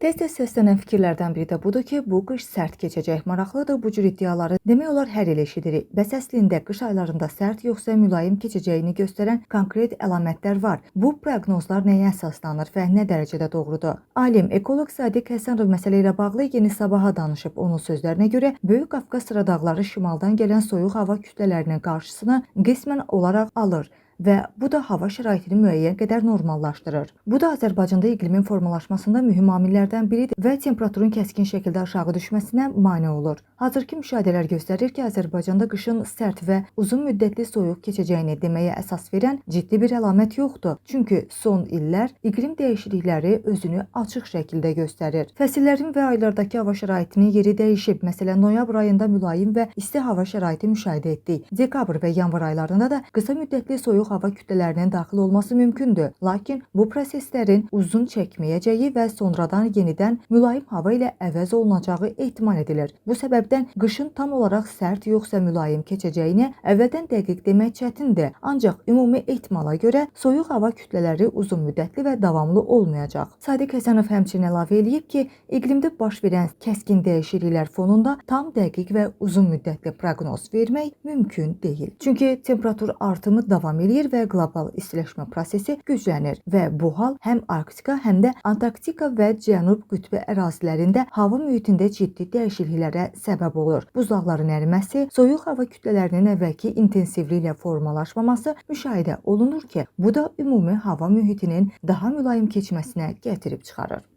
Tez-tez səslənən fikirlərdən biri də budur ki, bu qış sərt keçəcək. Maraqlıdır, bu cür iddiaları demək olar hər il eşidirik. Bəs əslində qış aylarında sərt yoxsa mülayim keçəcəyini göstərən konkret əlamətlər var. Bu proqnozlar nəyə əsaslanır və nə dərəcədə doğrudur? Alim, ekoloq Sadiq Həsənov məsələ ilə bağlı Yeni Sabaha danışıb. Onun sözlərinə görə Böyük Qafqaz sıradağları şimaldan gələn soyuq hava kütlələrinin qarşısını qismən olaraq alır və bu da hava şəraitini müəyyən qədər normallaşdırır. Bu da Azərbaycanda iqlimin formalaşmasında mühüm amillərdən biridir və temperaturun kəskin şəkildə aşağı düşməsinə mane olur. Hazırki müşahidələr göstərir ki, Azərbaycanda qışın sərt və uzun müddətli soyuq keçəcəyini deməyə əsas verən ciddi bir əlamət yoxdur. Çünki son illər iqlim dəyişiklikləri özünü açıq şəkildə göstərir. Fəsillərin və aylardakı hava şəraitinin yeri dəyişib. Məsələn, noyabr ayında mülayim və isti hava şəraiti müşahidə etdik. Dekabr və yanvar aylarında da qısa müddətli soyuq hava kütlələrinin daxil olması mümkündür. Lakin bu proseslərin uzun çəkməyəcəyi və sonradan yenidən mülayim hava ilə əvəz olunacağı ehtimal edilir. Bu səbəbdən qışın tam olaraq sərt yoxsa mülayim keçəcəyini əvvəldən dəqiq demək çətindir. Ancaq ümumi ehtimala görə soyuq hava kütlələri uzun müddətli və davamlı olmayacaq. Sadiq Həsənov həmçinin əlavə edib ki, iqlimdə baş verən kəskin dəyişikliklər fonunda tam dəqiq və uzun müddətli proqnoz vermək mümkün deyil. Çünki temperatur artımı davam edir və qlobal istiləşmə prosesi güclənir və bu hal həm Arktika, həm də Antarktika və Cənub qütbü ərazilərində hava mühitində ciddi dəyişikliklərə səbəb olur. Buzlaqların əriməsi, soyuq hava kütlələrinin əvvəlki intensivliyi ilə formalaşmaması müşahidə olunur ki, bu da ümumi hava mühitinin daha mülayim keçməsinə gətirib çıxarır.